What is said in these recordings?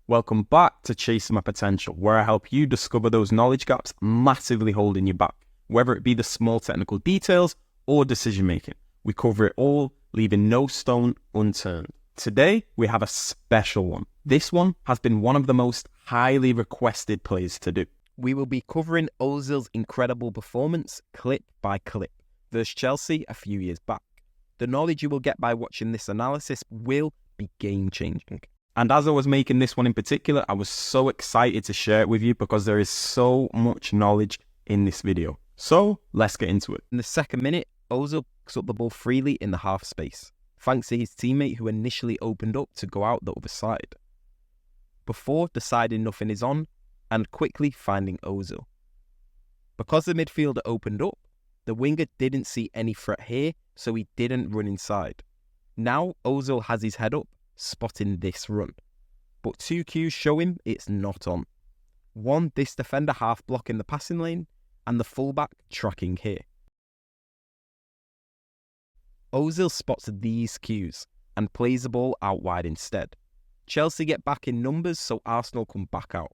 Welcome back to Chasing My Potential, where I help you discover those knowledge gaps massively holding you back, whether it be the small technical details or decision making. We cover it all, leaving no stone unturned. Today, we have a special one. This one has been one of the most highly requested plays to do. We will be covering Ozil's incredible performance clip by clip versus Chelsea a few years back. The knowledge you will get by watching this analysis will be game-changing. And as I was making this one in particular, I was so excited to share it with you because there is so much knowledge in this video. So let's get into it. In the second minute, Ozil picks up the ball freely in the half space, thanks to his teammate who initially opened up to go out the other side, before deciding nothing is on and quickly finding Ozil. Because the midfielder opened up, the winger didn't see any threat here, so he didn't run inside. Now Ozil has his head up, spotting this run, but two cues show him it's not on. One, this defender half blocking the passing lane, and the fullback tracking here. Ozil spots these cues and plays the ball out wide instead. Chelsea get back in numbers, so Arsenal come back out.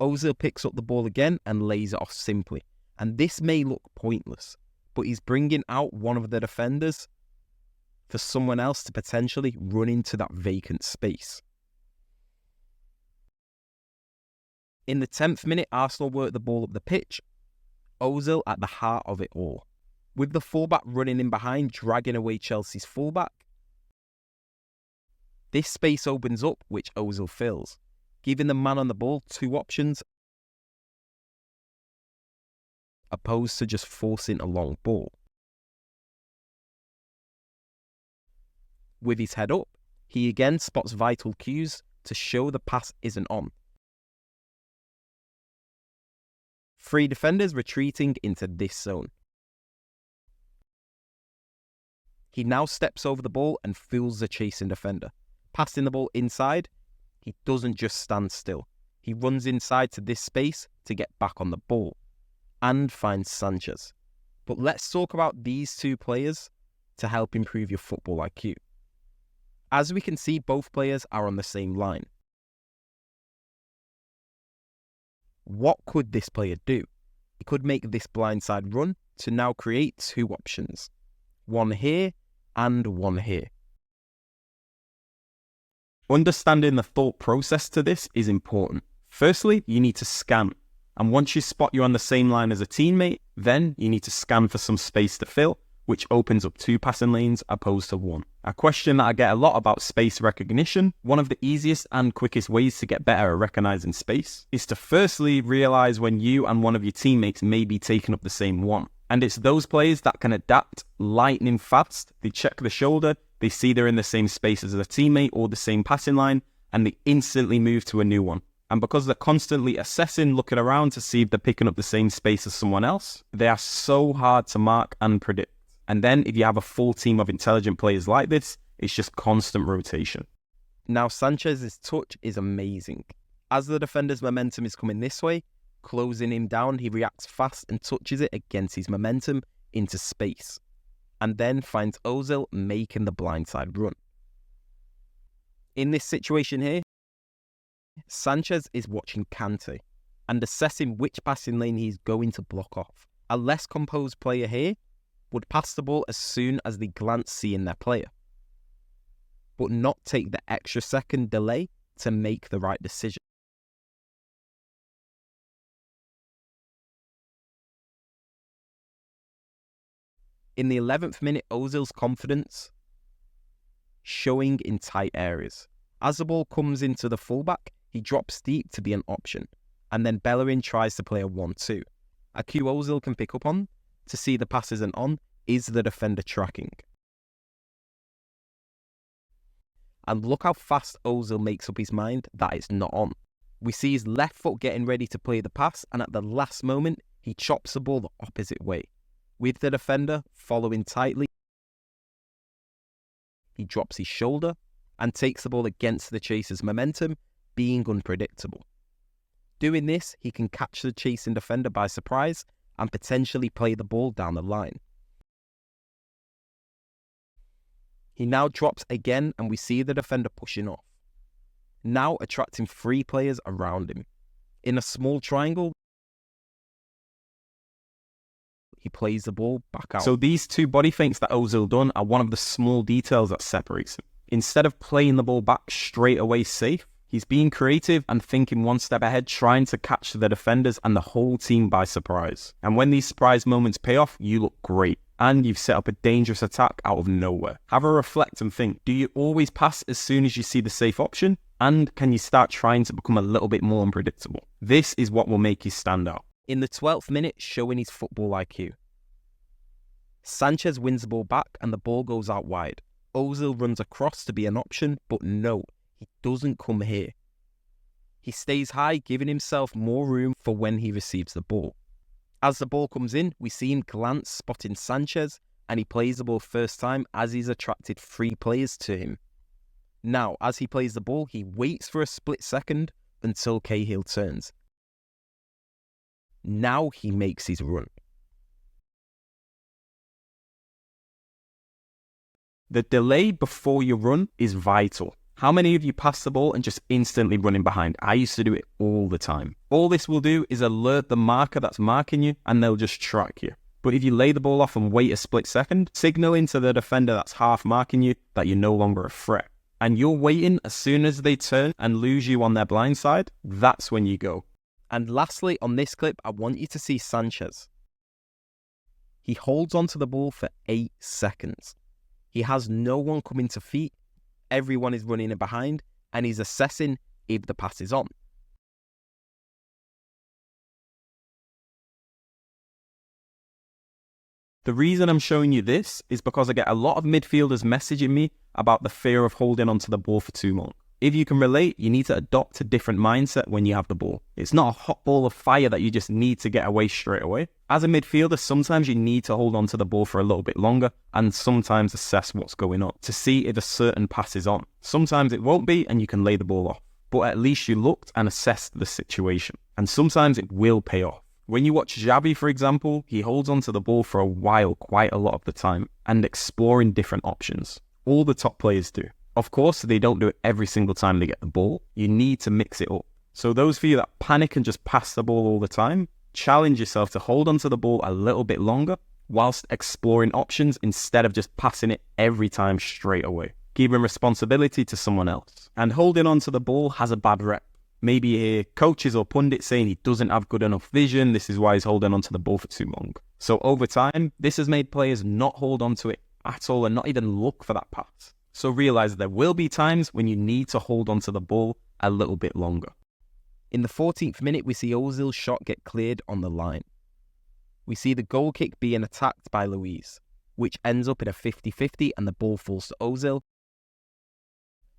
Ozil picks up the ball again and lays it off simply, and this may look pointless, but he's bringing out one of the defenders for someone else to potentially run into that vacant space. In the 10th minute, Arsenal work the ball up the pitch, Ozil at the heart of it all, with the fullback running in behind, dragging away Chelsea's fullback. This space opens up, which Ozil fills, giving the man on the ball two options, opposed to just forcing a long ball. With his head up, he again spots vital cues to show the pass isn't on. Three defenders retreating into this zone. He now steps over the ball and fools the chasing defender. Passing the ball inside, he doesn't just stand still. He runs inside to this space to get back on the ball and finds Sanchez. But let's talk about these two players to help improve your football IQ. As we can see, both players are on the same line. What could this player do? He could make this blindside run to now create two options. One here and one here. Understanding the thought process to this is important. Firstly, you need to scan. And once you spot you're on the same line as a teammate, then you need to scan for some space to fill, which opens up two passing lanes opposed to one. A question that I get a lot about space recognition, one of the easiest and quickest ways to get better at recognizing space is to firstly realize when you and one of your teammates may be taking up the same one. And it's those players that can adapt lightning fast. They check the shoulder, they see they're in the same space as a teammate or the same passing line, and they instantly move to a new one. And because they're constantly assessing, looking around to see if they're picking up the same space as someone else, they are so hard to mark and predict. And then if you have a full team of intelligent players like this, it's just constant rotation. Now Sanchez's touch is amazing. As the defender's momentum is coming this way, closing him down, he reacts fast and touches it against his momentum into space, and then finds Ozil making the blindside run. In this situation here, Sanchez is watching Kante and assessing which passing lane he's going to block off. A less composed player here would pass the ball as soon as they glance seeing their player, but not take the extra second delay to make the right decision. In the 11th minute, Ozil's confidence showing in tight areas. As the ball comes into the fullback, he drops deep to be an option, and then Bellerin tries to play a 1-2. A cue Ozil can pick up on to see the pass isn't on is the defender tracking. And look how fast Ozil makes up his mind that it's not on. We see his left foot getting ready to play the pass, and at the last moment, he chops the ball the opposite way. With the defender following tightly, he drops his shoulder and takes the ball against the chaser's momentum, being unpredictable. Doing this, he can catch the chasing defender by surprise and potentially play the ball down the line. He now drops again and we see the defender pushing off. now attracting 3 players around him. In a small triangle, he plays the ball back out. So these 2 body feints that Ozil done are one of the small details that separates him. Instead of playing the ball back straight away safe, he's being creative and thinking one step ahead, trying to catch the defenders and the whole team by surprise. And when these surprise moments pay off, you look great. And you've set up a dangerous attack out of nowhere. Have a reflect and think, do you always pass as soon as you see the safe option? And can you start trying to become a little bit more unpredictable? This is what will make you stand out. In the 12th minute, showing his football IQ. Sanchez wins the ball back and the ball goes out wide. Ozil runs across to be an option, but no, he doesn't come here. He stays high, giving himself more room for when he receives the ball. As the ball comes in, we see him glance, spotting Sanchez, and he plays the ball first time as he's attracted 3 players to him. Now, as he plays the ball, he waits for a split second until Cahill turns. Now he makes his run. The delay before you run is vital. How many of you pass the ball and just instantly running behind? I used to do it all the time. All this will do is alert the marker that's marking you and they'll just track you. But if you lay the ball off and wait a split second, signaling to the defender that's half marking you that you're no longer a threat. And you're waiting as soon as they turn and lose you on their blind side, that's when you go. And lastly, on this clip, I want you to see Sanchez. He holds onto the ball for 8 seconds. He has no one coming to feet. Everyone is running in behind, and he's assessing if the pass is on. The reason I'm showing you this is because I get a lot of midfielders messaging me about the fear of holding onto the ball for too long. If you can relate, you need to adopt a different mindset when you have the ball. It's not a hot ball of fire that you just need to get away straight away. As a midfielder, sometimes you need to hold on to the ball for a little bit longer and sometimes assess what's going on to see if a certain pass is on. Sometimes it won't be and you can lay the ball off, but at least you looked and assessed the situation. And sometimes it will pay off. When you watch Xavi, for example, he holds onto the ball for a while quite a lot of the time and exploring different options. All the top players do. Of course, they don't do it every single time they get the ball. You need to mix it up. So those of you that panic and just pass the ball all the time, challenge yourself to hold onto the ball a little bit longer whilst exploring options instead of just passing it every time straight away. Giving responsibility to someone else. And holding onto the ball has a bad rep. Maybe you hear coaches or pundits saying he doesn't have good enough vision, this is why he's holding onto the ball for too long. So over time, this has made players not hold onto it at all and not even look for that pass. So realise there will be times when you need to hold onto the ball a little bit longer. In the 14th minute, we see Ozil's shot get cleared on the line. We see the goal kick being attacked by Luiz, which ends up in a 50-50 and the ball falls to Ozil,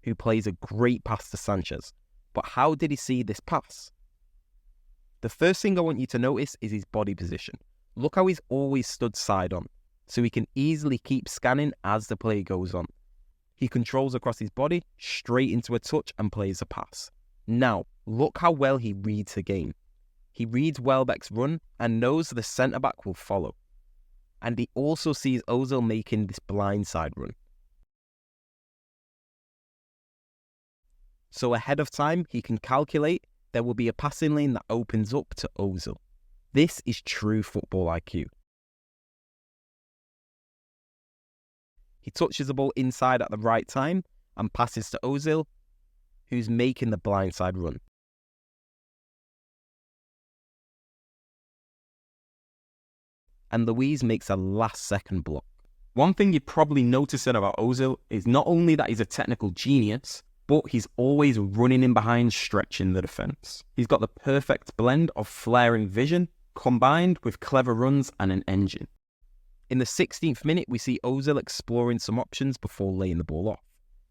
who plays a great pass to Sanchez. But how did he see this pass? The first thing I want you to notice is his body position. Look how he's always stood side on, so he can easily keep scanning as the play goes on. He controls across his body, straight into a touch and plays a pass. Now, look how well he reads the game. He reads Welbeck's run and knows the centre-back will follow. And he also sees Ozil making this blindside run. So ahead of time, he can calculate there will be a passing lane that opens up to Ozil. This is true football IQ. He touches the ball inside at the right time and passes to Ozil, who's making the blindside run. And Luiz makes a last-second block. One thing you're probably noticing about Ozil is not only that he's a technical genius, but he's always running in behind, stretching the defence. He's got the perfect blend of flair and vision, combined with clever runs and an engine. In the 16th minute, we see Ozil exploring some options before laying the ball off.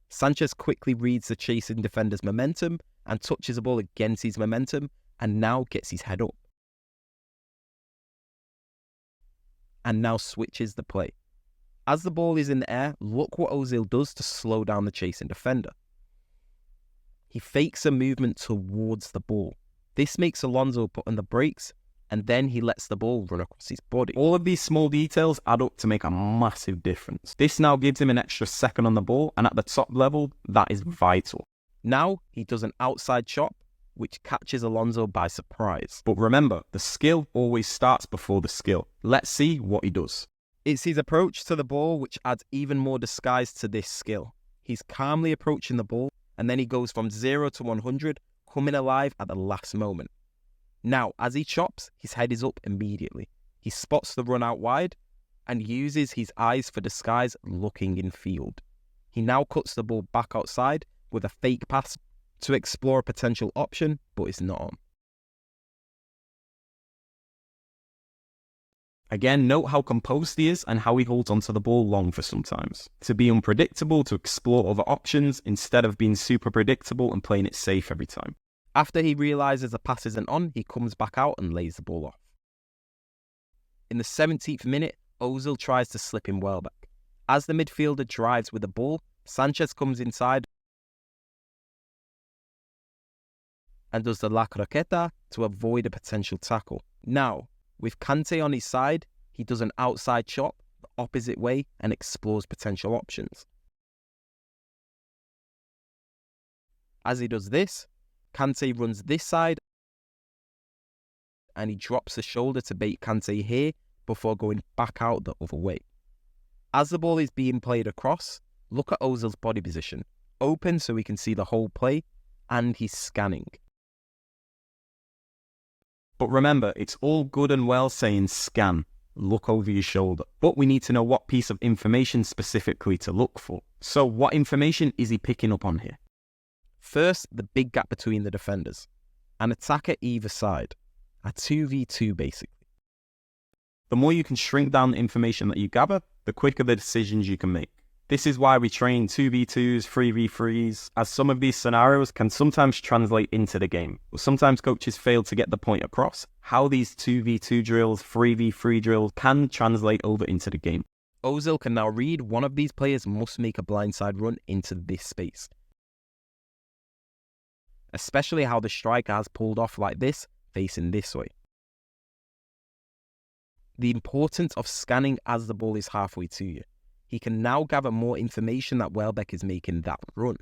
Sanchez quickly reads the chasing defender's momentum and touches the ball against his momentum and now gets his head up. And now switches the play. As the ball is in the air, look what Ozil does to slow down the chasing defender. He fakes a movement towards the ball. This makes Alonso put on the brakes, and then he lets the ball run across his body. All of these small details add up to make a massive difference. This now gives him an extra second on the ball, and at the top level, that is vital. Now he does an outside chop, which catches Alonso by surprise. But remember, the skill always starts before the skill. Let's see what he does. It's his approach to the ball which adds even more disguise to this skill. He's calmly approaching the ball, and then he goes from 0 to 100, coming alive at the last moment. Now, as he chops, his head is up immediately. He spots the run out wide, and uses his eyes for disguise, looking in field. He now cuts the ball back outside with a fake pass to explore a potential option, but it's not on. Again, note how composed he is and how he holds onto the ball long for sometimes. To be unpredictable, to explore other options, instead of being super predictable and playing it safe every time. After he realises the pass isn't on, he comes back out and lays the ball off. In the 17th minute, Ozil tries to slip in Welbeck. As the midfielder drives with the ball, Sanchez comes inside and does the La Croqueta to avoid a potential tackle. Now, with Kante on his side, he does an outside chop the opposite way and explores potential options. As he does this, Kante runs this side and he drops the shoulder to bait Kante here before going back out the other way. As the ball is being played across, look at Ozil's body position. Open so we can see the whole play, and he's scanning. But remember, it's all good and well saying scan, look over your shoulder. But we need to know what piece of information specifically to look for. So what information is he picking up on here? First, the big gap between the defenders. An attacker either side. A 2v2 basically. The more you can shrink down the information that you gather, the quicker the decisions you can make. This is why we train 2v2s, 3v3s, as some of these scenarios can sometimes translate into the game. But sometimes coaches fail to get the point across, how these 2v2 drills, 3v3 drills can translate over into the game. Ozil can now read one of these players must make a blindside run into this space. Especially how the striker has pulled off like this, facing this way. The importance of scanning as the ball is halfway to you. He can now gather more information that Welbeck is making that run.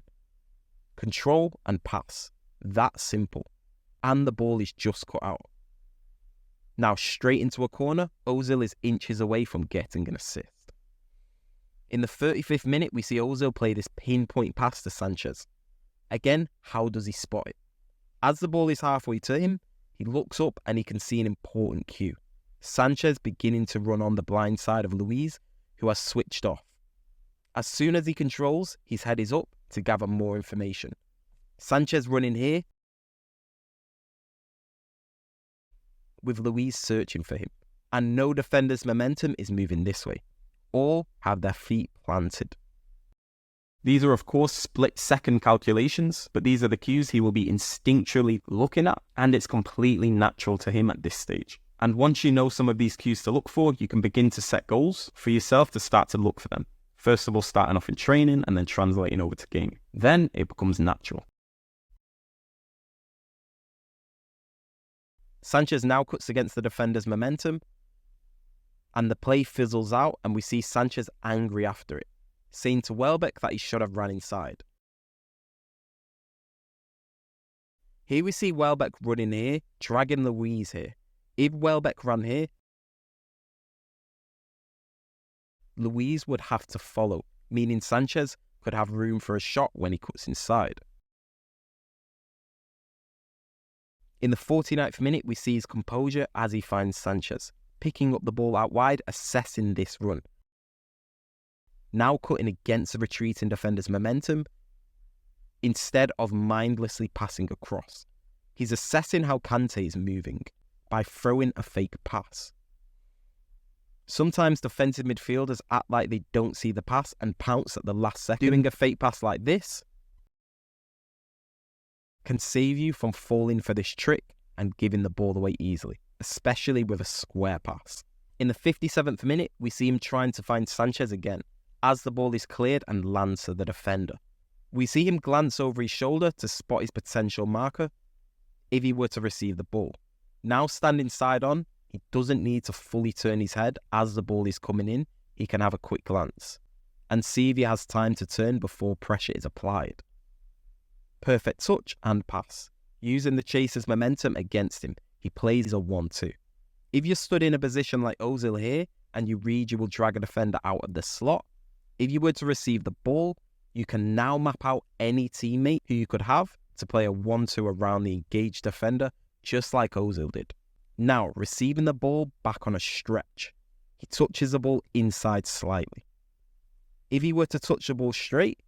Control and pass. That simple. And the ball is just cut out. Now straight into a corner, Ozil is inches away from getting an assist. In the 35th minute, we see Ozil play this pinpoint pass to Sanchez. Again, how does he spot it? As the ball is halfway to him, he looks up and he can see an important cue. Sanchez beginning to run on the blind side of Luiz, who has switched off. As soon as he controls, his head is up to gather more information. Sanchez running here, with Luiz searching for him. And no defender's momentum is moving this way. All have their feet planted. These are of course split-second calculations, but these are the cues he will be instinctually looking at, and it's completely natural to him at this stage. And once you know some of these cues to look for, you can begin to set goals for yourself to start to look for them. First of all, starting off in training and then translating over to gaming. Then it becomes natural. Sanchez now cuts against the defender's momentum, and the play fizzles out, and we see Sanchez angry after it, saying to Welbeck that he should have ran inside. Here we see Welbeck running here, dragging Luiz here. If Welbeck ran here, Luiz would have to follow, meaning Sanchez could have room for a shot when he cuts inside. In the 49th minute, we see his composure as he finds Sanchez, picking up the ball out wide, assessing this run. Now cutting against the retreating defender's momentum, instead of mindlessly passing across. He's assessing how Kante is moving by throwing a fake pass. Sometimes defensive midfielders act like they don't see the pass and pounce at the last second. Doing a fake pass like this can save you from falling for this trick and giving the ball away easily, especially with a square pass. In the 57th minute, we see him trying to find Sanchez again, as the ball is cleared and lands to the defender. We see him glance over his shoulder to spot his potential marker if he were to receive the ball. Now standing side on, he doesn't need to fully turn his head as the ball is coming in. He can have a quick glance and see if he has time to turn before pressure is applied. Perfect touch and pass. Using the chaser's momentum against him, he plays a 1-2. If you're stood in a position like Ozil here, and you read you will drag a defender out of the slot, if you were to receive the ball, you can now map out any teammate who you could have to play a 1-2 around the engaged defender, just like Ozil did. Now, receiving the ball back on a stretch, he touches the ball inside slightly. If he were to touch the ball straight,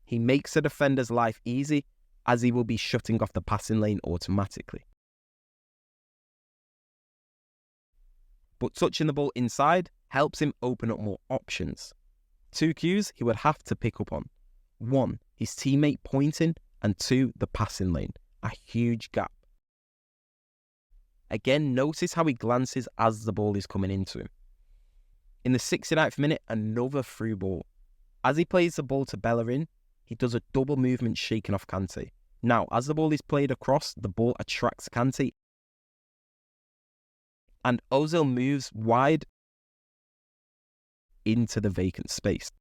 he makes the defender's life easy, as he will be shutting off the passing lane automatically. But touching the ball inside helps him open up more options. 2 cues he would have to pick up on. 1, his teammate pointing, and 2, the passing lane, a huge gap. Again, notice how he glances as the ball is coming into him. In the 69th minute, another through ball. As he plays the ball to Bellerin, he does a double movement shaking off Kante. Now, as the ball is played across, the ball attracts Kante, and Ozil moves wide into the vacant space.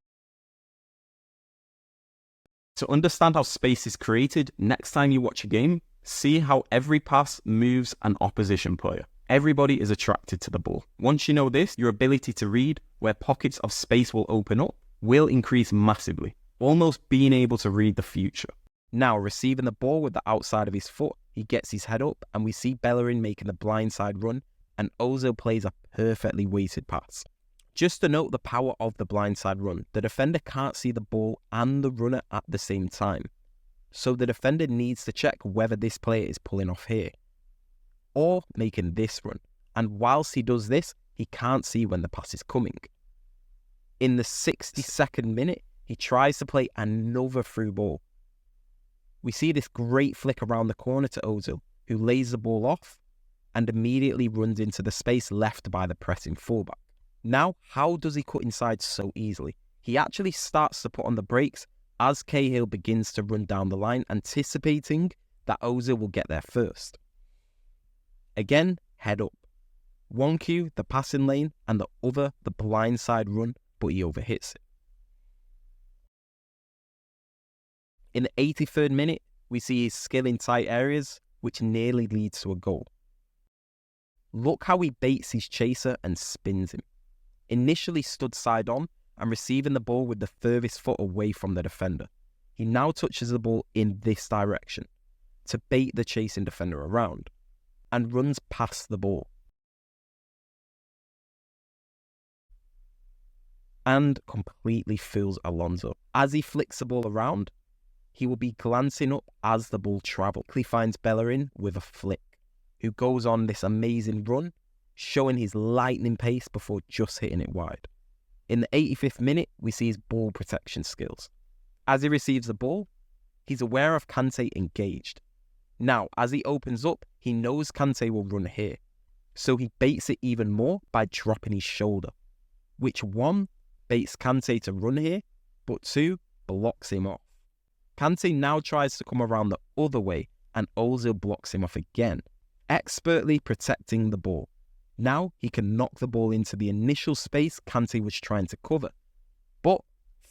To understand how space is created, next time you watch a game, see how every pass moves an opposition player. Everybody is attracted to the ball. Once you know this, your ability to read where pockets of space will open up will increase massively, almost being able to read the future. Now, receiving the ball with the outside of his foot, he gets his head up, and we see Bellerin making the blindside run, and Ozil plays a perfectly weighted pass. Just to note the power of the blindside run, the defender can't see the ball and the runner at the same time. So the defender needs to check whether this player is pulling off here or making this run. And whilst he does this, he can't see when the pass is coming. In the 62nd minute, he tries to play another through ball. We see this great flick around the corner to Ozil, who lays the ball off and immediately runs into the space left by the pressing fullback. Now, how does he cut inside so easily? He actually starts to put on the brakes as Cahill begins to run down the line, anticipating that Ozil will get there first. Again, head up. 1 cue, the passing lane, and the other, the blindside run, but he overhits it. In the 83rd minute, we see his skill in tight areas, which nearly leads to a goal. Look how he baits his chaser and spins him. Initially stood side on and receiving the ball with the furthest foot away from the defender. He now touches the ball in this direction to bait the chasing defender around and runs past the ball. And completely fools Alonso. As he flicks the ball around, he will be glancing up as the ball travels. He finds Bellerin with a flick, who goes on this amazing run, showing his lightning pace before just hitting it wide. In the 85th minute, we see his ball protection skills. As he receives the ball, he's aware of Kante engaged. Now, as he opens up, he knows Kante will run here, so he baits it even more by dropping his shoulder, which 1, baits Kante to run here, but 2, blocks him off. Kante now tries to come around the other way, and Ozil blocks him off again, expertly protecting the ball. Now he can knock the ball into the initial space Kante was trying to cover, but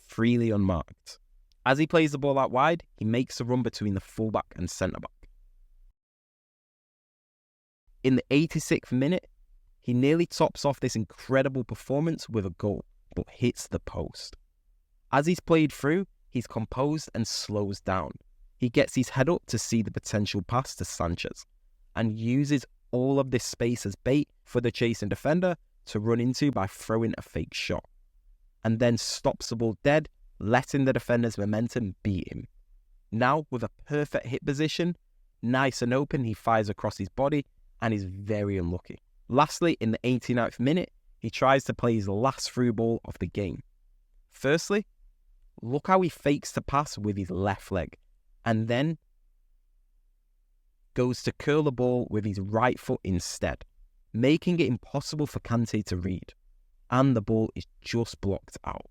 freely unmarked. As he plays the ball out wide, he makes a run between the fullback and centre-back. In the 86th minute, he nearly tops off this incredible performance with a goal, but hits the post. As he's played through, he's composed and slows down. He gets his head up to see the potential pass to Sanchez, and uses all of this space as bait for the chasing defender to run into by throwing a fake shot, and then stops the ball dead, letting the defender's momentum beat him. Now, with a perfect hit position, nice and open, he fires across his body and is very unlucky. Lastly, in the 89th minute, he tries to play his last through ball of the game. Firstly, look how he fakes to pass with his left leg, and then goes to curl the ball with his right foot instead, making it impossible for Kante to read, and the ball is just blocked out.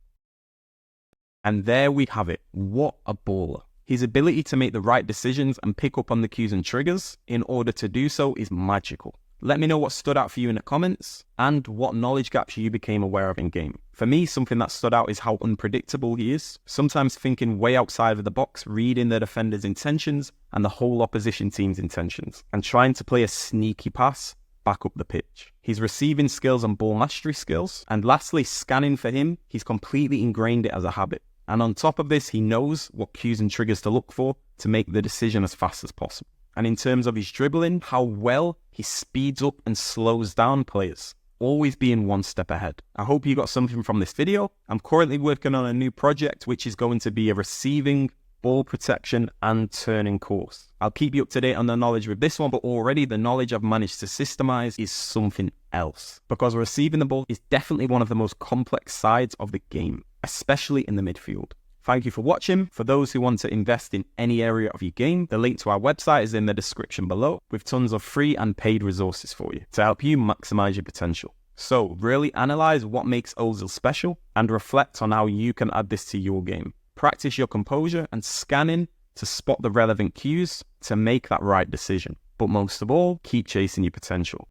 And there we have it. What a baller. His ability to make the right decisions and pick up on the cues and triggers in order to do so is magical. Let me know what stood out for you in the comments and what knowledge gaps you became aware of in game. For me, something that stood out is how unpredictable he is, sometimes thinking way outside of the box, reading the defender's intentions and the whole opposition team's intentions, and trying to play a sneaky pass back up the pitch. His receiving skills and ball mastery skills, and lastly, scanning for him, he's completely ingrained it as a habit. And on top of this, he knows what cues and triggers to look for to make the decision as fast as possible. And in terms of his dribbling, how well he speeds up and slows down players, always being one step ahead. I hope you got something from this video. I'm currently working on a new project, which is going to be a receiving, ball protection and turning course. I'll keep you up to date on the knowledge with this one, but already the knowledge I've managed to systemize is something else, because receiving the ball is definitely one of the most complex sides of the game, especially in the midfield. Thank you for watching. For those who want to invest in any area of your game, the link to our website is in the description below, with tons of free and paid resources for you to help you maximize your potential. So really analyze what makes Ozil special and reflect on how you can add this to your game. Practice your composure and scanning to spot the relevant cues to make that right decision. But most of all, keep chasing your potential.